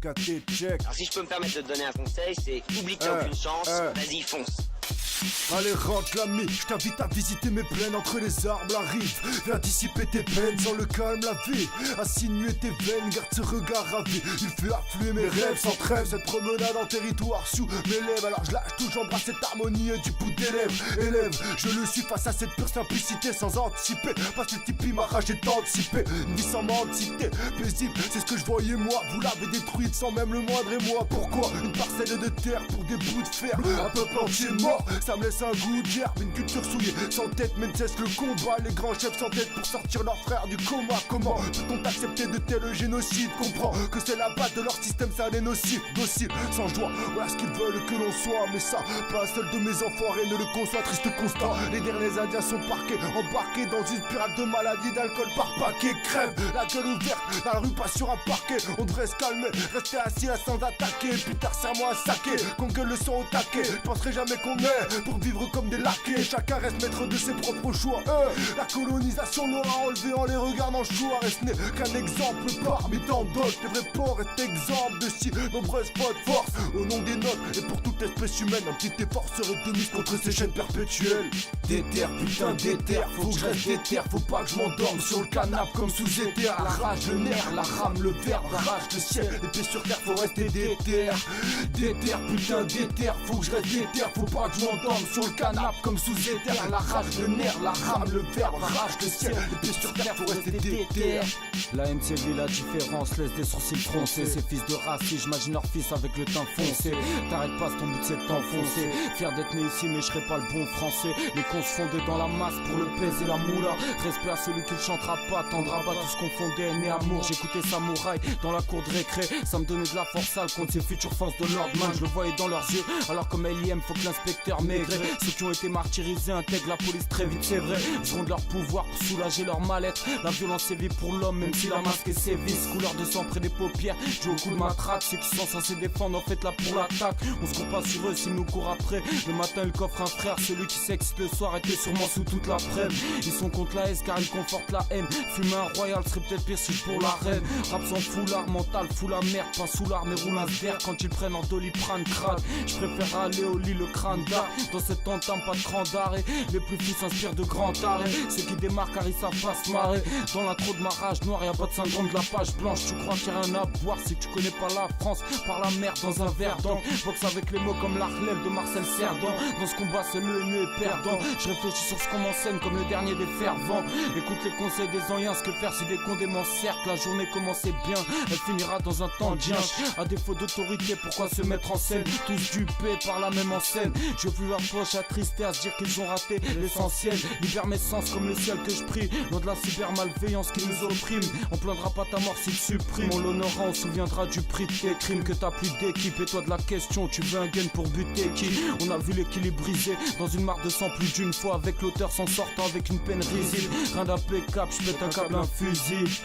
KT, check. Alors si je peux me permettre de te donner un conseil, c'est oublie que t'as aucune chance, vas-y fonce. Allez rentre l'ami, je t'invite à visiter mes plaines entre les arbres, la rive. Viens dissiper tes peines sans le calme, la vie. À sinuer tes veines, garde ce regard ravi. Il fait affluer mes rêves sans trêve. Cette promenade en territoire sous mes lèvres. Alors je lâche tout, j'embrasse cette harmonie du bout des lèvres. Élève, je le suis face à cette pure simplicité sans anticiper. Parce que le tipi ma rage est anticipée. Une vie sans mentalité, paisible, c'est ce que je voyais moi. Vous l'avez détruite sans même le moindre émoi. Pourquoi une parcelle de terre pour des bouts de fer? Un peuple entier mort, ça me laisse un goût d'herbe, une culture souillée, sans tête mais ne cesse le combat. Les grands chefs sans tête pour sortir leurs frères du coma. Comment peut-on accepter de tels génocides? Comprends que c'est la base de leur système, ça les nocif, docile, sans joie, voilà ce qu'ils veulent que l'on soit. Mais ça, pas un seul de mes enfoirés ne le conçoit, triste constat. Les derniers indiens sont parqués, embarqués dans une spirale de maladie, d'alcool par paquet. Crève, la gueule ouverte, dans la rue pas sur un parquet. On devrait se calmer, rester assis là sans attaquer. Plus tard serre-moi un saké, qu'on gueule le son au taquet. Je penserai jamais qu'on est pour vivre comme des laquais. Chacun reste maître de ses propres choix. La colonisation l'aura enlevé en les regardant choix. Reste n'est qu'un exemple parmi tant d'autres. Les vrais ports est exemple de si nombreuses fautes force. Au nom des nôtres et pour toute espèce humaine, un petit effort serait de mise contre ces chaînes perpétuelles. Déterre, putain déterre, faut que je reste déterre. Faut pas que je m'endorme sur le canapé comme sous éther. La rage, le nerf, la rame, le verbe, rage le ciel. Les pieds sur terre, faut rester déterre. Déterre, putain déterre, faut que je reste déterre. Faut pas que je m'endorme sur le canapé comme sous éther. La rage, le nerf, la rame, le verbe, rage le ciel. Les pieds sur terre, faut rester déterre. La MCV, la différence, laisse des sourcils froncés. Ces fils de racistes, j'imagine leur fils avec le teint foncé. T'arrêtes pas, ton but c'est de t'enfoncer. Fier d'être né ici, mais je serai pas le bon français. Les cons se fondaient dans la masse pour le pèse et la moula. Respect à celui qui ne chantera pas, tendra pas tout ce qu'on fondait, aimé amour. J'écoutais Samouraï dans la cour de récré. Ça me donnait de la force sale contre ces futures forces de l'ordre. Man, je le voyais dans leurs yeux. Alors comme LIM, faut que l'inspecteur maigre. Ceux qui ont été martyrisés intègrent la police très vite, c'est vrai. Ils seront de leur pouvoir pour soulager leur mal-être. La violence est vie pour l'homme, même si la masque est sévice. Couleur de sang près des paupières, joue au coup de matraque. Ceux qui sont censés défendre, en fait là pour l'attaque. On se court pas sur eux s'ils nous courent après. Le matin, ils coffrent un frère. Celui qui s'excite le soir était sûrement sous toute la prêve. Ils sont contre la S car ils confortent la haine. Fumer un royal serait peut-être pire si pour la reine. Rap sans foulard, mental, fout la merde. Pas sous l'arme et roule un verre quand ils prennent en doliprane crade. Je préfère aller au lit le crâne d'art. Dans cette entame pas de cran d'arrêt. Les plus fous s'inspirent de grands arrêts. Ceux qui démarquent car ils savent pas se marrer. Dans l'intro de ma rage noire y'a pas de syndrome de la page blanche. Tu crois qu'il y a rien à boire si tu connais pas la France. Par la mer dans un verre d'encre. Boxe avec les mots comme l'archlève de Marcel Cerdan. Dans ce combat c'est le mieux est perdant. Je réfléchis sur ce qu'on m'enseigne comme le dernier des fervents. Écoute les conseils des anciens, ce que faire si des condés m'encerclent. La journée commençait bien, elle finira dans un temps de dianche. À défaut d'autorité, pourquoi se mettre en scène? Tous dupés par la même enseigne. Je vu leur poche attrister à se dire qu'ils ont raté l'essentiel. Libère mes sens comme le ciel que je prie. Loin de la cybermalveillance qui nous opprime. On plaindra pas ta mort si tu supprimes. On l'honorera, on se souviendra du prix de tes crimes. Que t'as plus d'équipe et toi de la question. Tu veux un gain pour buter qui? On a vu l'équilibre brisé dans une mare de sang plus d'une fois. Avec l'auteur s'en sortant avec une peine risible. Rien d'impeccable, j'pète un câble, un fusil.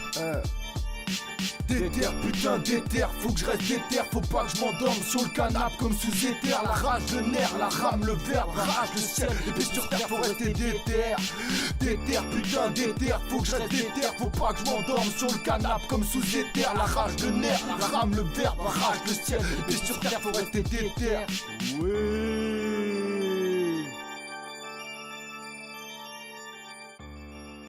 Déterre, putain déterre, faut que je reste déterre. Faut pas que je m'endorme sur le canapé comme sous éther. La rage, le nerf, la rame, le verbe, rage le ciel. Les pieds sur terre, faut rester déterre. Déterre, putain déterre, faut que je reste déterre. Faut pas que je m'endorme sur le canapé comme sous éther. La rage, le nerf, la rame, le verbe, rage le ciel. Les pieds sur terre, faut rester déterre. Ouais.